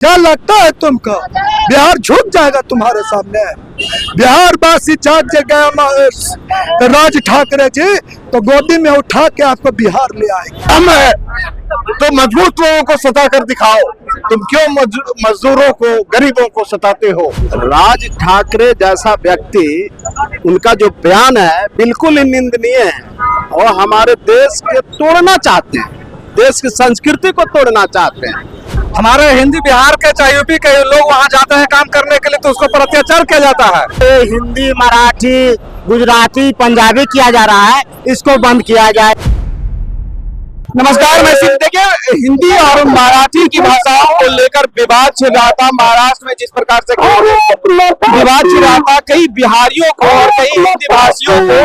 क्या लगता है तुमको बिहार झुक जाएगा तुम्हारे सामने? बिहार वासी जाग जगह राज ठाकरे जी तो गोदी में उठा के आपको बिहार ले आएंगे। हम है तो मजबूत लोगों को सता कर दिखाओ। तुम क्यों मजदूरों को, गरीबों को सताते हो? राज ठाकरे जैसा व्यक्ति, उनका जो बयान है बिल्कुल ही निंदनीय है और हमारे देश के तोड़ना चाहते हैं, देश की संस्कृति को तोड़ना चाहते हैं। हमारे हिंदी बिहार के चाहे यूपी के लोग वहाँ जाते हैं काम करने के लिए तो उसको पर अत्याचार किया जाता है। हिंदी, मराठी, गुजराती, पंजाबी किया जा रहा है, इसको बंद किया जाए। नमस्कार, मैं सिर्फ देखिए हिंदी और मराठी की भाषाओं को लेकर विवाद छिड़ रहा था महाराष्ट्र में। जिस प्रकार से विवाद छिड़ रहा था, कई बिहारियों को और कई हिंदी भाषियों को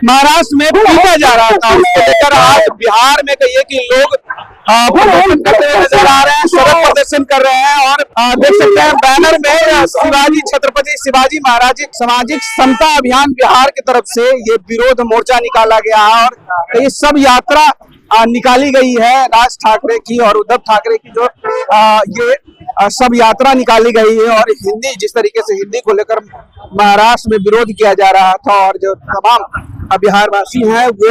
महाराष्ट्र में पीटा जा रहा था, उसको लेकर आज बिहार में कहिए कि लोग प्रदर्शन करते हुए नजर आ रहे हैं, सड़क प्रदर्शन कर रहे हैं और देख सकते हैं बैनर में शिवाजी, छत्रपति शिवाजी महाराज सामाजिक समता अभियान बिहार की तरफ से ये विरोध मोर्चा निकाला गया है और ये सब यात्रा निकाली गई है राज ठाकरे की और उद्धव ठाकरे की, जो ये सब यात्रा निकाली गई है। और हिंदी, जिस तरीके से हिंदी को लेकर महाराष्ट्र में विरोध किया जा रहा था और जो तमाम बिहार वासी हैं वो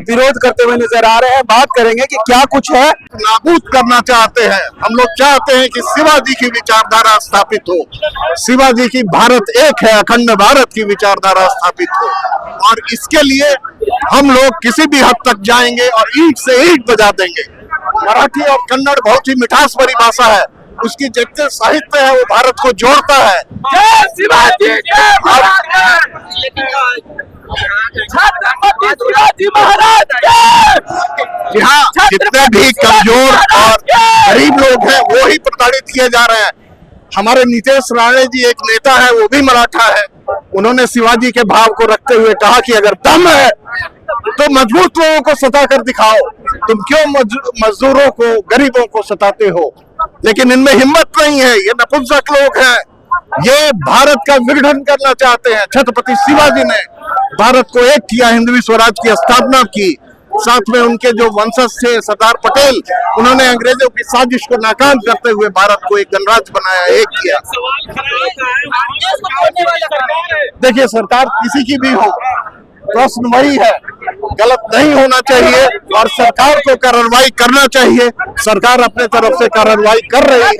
विरोध करते हुए नजर आ रहे हैं। बात करेंगे कि क्या कुछ है। नाबूद करना चाहते हैं हम लोग, चाहते हैं कि शिवाजी की विचारधारा स्थापित हो, शिवाजी की भारत एक है, अखंड भारत की विचारधारा स्थापित हो। और इसके लिए हम लोग किसी भी हद तक जाएंगे और ईंट से ईंट बजा देंगे। मराठी और कन्नड़ बहुत ही मिठास भरी भाषा है, उसकी जितने साहित्य है वो भारत को जोड़ता है। जय शिवाजी, जय शिवाजी महाराज। यहाँ जितने भी कमजोर और गरीब लोग हैं वो ही प्रताड़ित किए जा रहे हैं। हमारे नीतीश राणे जी एक नेता है, वो भी मराठा है। उन्होंने शिवाजी के भाव को रखते हुए कहा कि अगर दम है तो मजबूत लोगों को सता कर दिखाओ। तुम क्यों मजदूरों को, गरीबों को सताते हो? लेकिन इनमें हिम्मत नहीं है, ये नपुंसक लोग हैं, ये भारत का विघटन करना चाहते हैं। छत्रपति शिवाजी ने भारत को एक किया, हिंदवी स्वराज की स्थापना की, साथ में उनके जो वंशज थे सरदार पटेल, उन्होंने अंग्रेजों की साजिश को नाकाम करते हुए भारत को एक गणराज्य बनाया, एक किया। देखिए सरकार किसी की भी हो, प्रश्न वही है, गलत नहीं होना चाहिए और सरकार को कार्रवाई करना चाहिए। सरकार अपने तरफ से कार्रवाई कर रही है,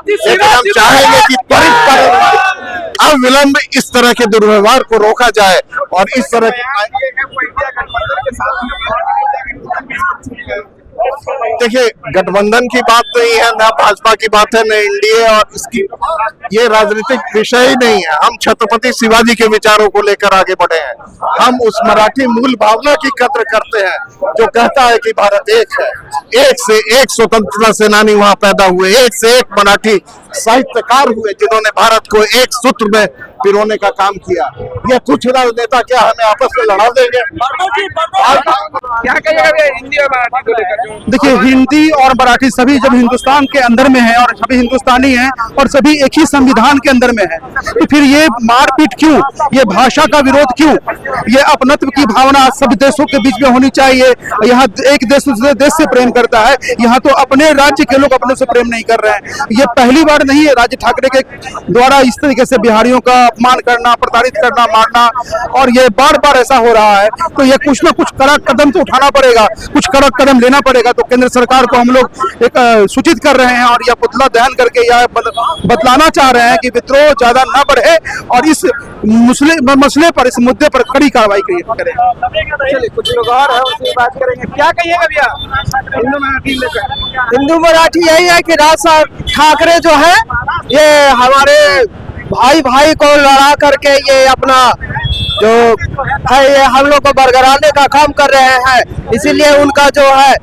लेकिन हम चाहेंगे कि त्वरित कार्रवाई, अविलंब इस तरह के दुर्व्यवहार को रोका जाए और इस तरह देखिए गठबंधन की बात नहीं है, न भाजपा की बात है, न एनडीए, और इसकी ये राजनीतिक विषय ही नहीं है। हम छत्रपति शिवाजी के विचारों को लेकर आगे बढ़े हैं। हम उस मराठी मूल भावना की कद्र करते हैं जो कहता है कि भारत एक है। एक से एक स्वतंत्रता सेनानी वहां पैदा हुए, एक से एक मराठी साहित्यकार हुए जिन्होंने भारत को एक सूत्र में पिरोने का काम किया। ये कुछ राजनेता क्या हमें आपस में लड़ा देंगे? क्या कहिएगा हिंदी और मराठी को लेकर? देखिए हिंदी और मराठी सभी जब हिंदुस्तान के अंदर में है और सभी हिंदुस्तानी हैं और सभी एक ही संविधान के अंदर में है, तो फिर ये मारपीट क्यों, ये भाषा का विरोध क्यों? ये अपनत्व की भावना सभी देशों के बीच में होनी चाहिए। यहाँ एक देश दूसरे देश से प्रेम करता है, यहाँ तो अपने राज्य के लोग अपने से प्रेम नहीं कर रहे हैं। ये पहली बार नहीं है राज ठाकरे के द्वारा इस तरीके से बिहारियों का अपमान करना, प्रताड़ित करना, मारना, और ये बार बार ऐसा हो रहा है। तो ये कुछ ना कुछ कड़ा कदम तो उठाना पड़ेगा, कुछ कड़ा कदम लेना पड़ेगा। तो केंद्र सरकार को हम लोग एक सूचित कर रहे हैं और यह पुतला दहन करके यह बतलाना चाह रहे हैं कि विद्रोह ज्यादा न बढ़े और इस मसले पर, इस मुद्दे पर कड़ी कार्रवाई करें। चलिए कुछ लोग और हैं, उससे बात करेंगे। क्या कहिएगा भैया हिंदू मराठी लेकर? हिंदू मराठी यही है कि राज ठाकरे जो है ये हमारे भाई भाई को लड़ा करके ये अपना जो है ये हम लोग को बरकरारने का काम कर रहे हैं। इसीलिए उनका जो है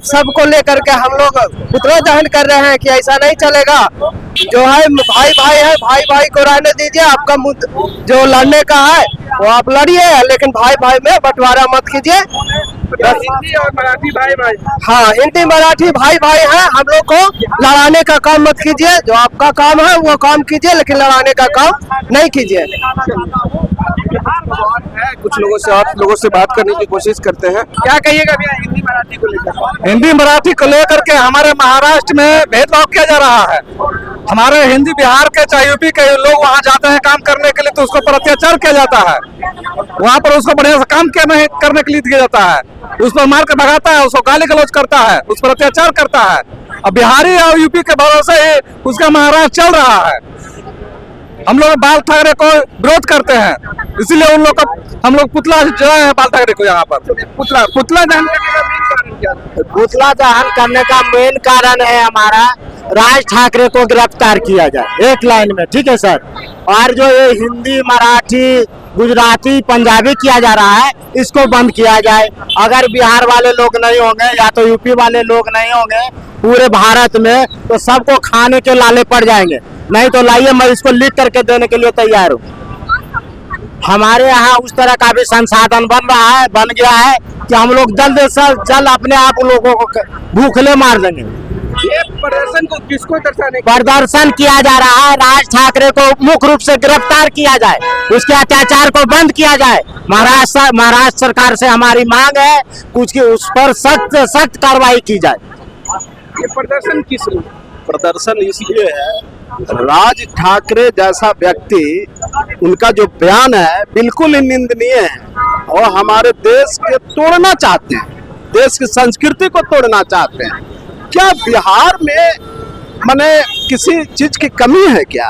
सबको लेकर के हम लोग पुतला दहन कर रहे हैं कि ऐसा नहीं चलेगा। जो है भाई भाई है, भाई भाई को रहने दीजिए। आपका जो लड़ने का है वो आप लड़िए, लेकिन भाई भाई में बंटवारा मत कीजिए। हिंदी और मराठी भाई भाई? हाँ, हिंदी मराठी भाई भाई है, हम लोग को लड़ाने का काम मत कीजिए। जो आपका काम है वो काम कीजिए, लेकिन लड़ाने का काम नहीं कीजिए। कुछ लोगों से और लोगों से बात करने की कोशिश करते हैं। क्या कहिएगा भैया हिंदी मराठी को लेकर? हिंदी मराठी को लेकर के हमारे महाराष्ट्र में भेदभाव किया जा रहा है। हमारे हिंदी बिहार के चाहे यूपी के लोग वहाँ जाते हैं काम करने के लिए तो उसको पर अत्याचार किया जाता है। वहाँ पर उसको बढ़िया से काम करने के लिए दिया जाता है, उस पर मार के भगाता है, उसको गाली गलौज करता है, उस पर अत्याचार करता है। अब बिहारी और यूपी के भरोसे ही उसका महाराष्ट्र चल रहा है। हम लोग बाल ठाकरे को विरोध करते हैं, इसीलिए उन लोग का हम लोग पुतला जलाए हैं बाल ठाकरे को यहाँ पर। पुतला दहन करने का मेन कारण क्या है? पुतला दहन करने का मेन कारण है हमारा राज ठाकरे को गिरफ्तार किया जाए एक लाइन में, ठीक है सर। और जो ये हिंदी मराठी गुजराती पंजाबी किया जा रहा है इसको बंद किया जाए। अगर बिहार वाले लोग नहीं होंगे या तो यूपी वाले लोग नहीं होंगे पूरे भारत में तो सबको खाने के लाले पड़ जाएंगे। नहीं तो लाइए मैं इसको लिख करके देने के लिए तैयार हूँ। हमारे यहाँ उस तरह का भी संसाधन बन गया है कि हम लोग जल्द से जल्द अपने आप लोगों को भूखले मार देंगे। ये प्रदर्शन को किसको दर्शाने? प्रदर्शन किया जा रहा है राज ठाकरे को मुख्य रूप से गिरफ्तार किया जाए, उसके अत्याचार को बंद किया जाए। महाराष्ट्र सरकार से हमारी मांग है कुछ की उस पर सख्त से सख्त कार्रवाई की जाए। ये प्रदर्शन किस लिए? प्रदर्शन इसलिए है राज ठाकरे जैसा व्यक्ति, उनका जो बयान है बिल्कुल ही निंदनीय है और हमारे देश के तोड़ना चाहते हैं, देश की संस्कृति को तोड़ना चाहते हैं। क्या बिहार में माने किसी चीज की कमी है क्या?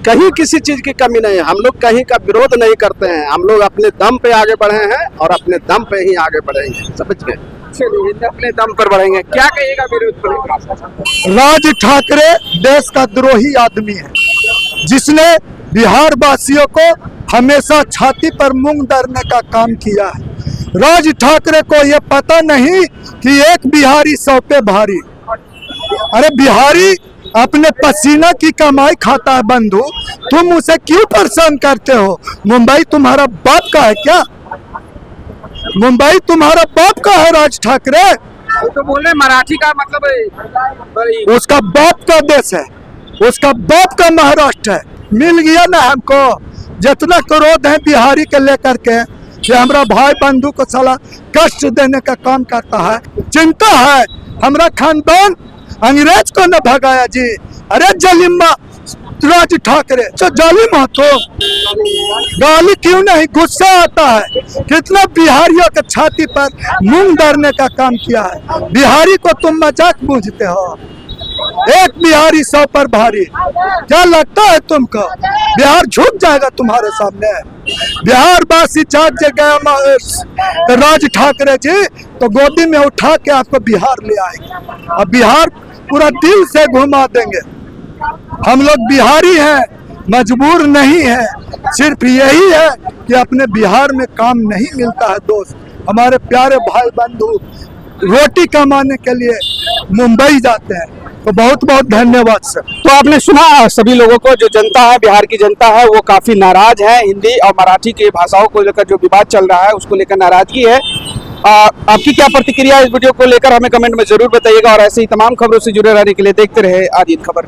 कहीं किसी चीज की कमी नहीं है। हम लोग कहीं का विरोध नहीं करते हैं, हम लोग अपने दम पे आगे बढ़े हैं और अपने दम पे ही आगे बढ़ेंगे, समझ गए? चलिए अपने दम पर बढ़ेंगे। क्या कहिएगा विरोध पर? राज ठाकरे देश का द्रोही आदमी है, जिसने बिहार वासियों को हमेशा छाती पर मूंग दरने का काम किया है। राज ठाकरे को ये पता नहीं कि एक बिहारी 100 पे भारी। अरे बिहारी अपने पसीना की कमाई खाता है बंधु, तुम उसे क्यों परेशान करते हो? मुंबई तुम्हारा बाप का है क्या? मुंबई तुम्हारा बाप का है राज ठाकरे? तो बोले मराठी का मतलब है उसका बाप का देश है, उसका बाप का महाराष्ट्र है। मिल गया ना हमको, जितना क्रोध है बिहारी के लेकर के ये हमारा भाई बंधु को साला कष्ट देने का काम करता है। चिंता है हमारा खानदान अंग्रेज को न भगाया जी। अरे जलिमा राज ठाकरे तो जालिम हो तो गाली क्यों नहीं? गुस्सा आता है। कितना बिहारियों के छाती पर मूंग दरने का काम किया है। बिहारी को तुम मजाक बूझते हो। एक बिहारी 100 पर भारी। क्या लगता है तुमको बिहार झुक जाएगा तुम्हारे सामने? बिहार वासी जाग गया राज ठाकरे जी तो गोदी में उठा के आपको बिहार ले आएंगे और बिहार पूरा दिल से घुमा देंगे। हम लोग बिहारी हैं, मजबूर नहीं है, सिर्फ यही है कि अपने बिहार में काम नहीं मिलता है दोस्त। हमारे प्यारे भाई बंधु रोटी कमाने के लिए मुंबई जाते हैं। तो बहुत बहुत धन्यवाद सर। तो आपने सुना सभी लोगों को, जो जनता है बिहार की जनता है वो काफी नाराज है। हिंदी और मराठी की भाषाओं को लेकर जो विवाद चल रहा है उसको लेकर नाराजगी है। आपकी क्या प्रतिक्रिया इस वीडियो को लेकर हमें कमेंट में जरूर बताइएगा और ऐसे ही तमाम खबरों से जुड़े रहने के लिए देखते रहे आदित्य खबर।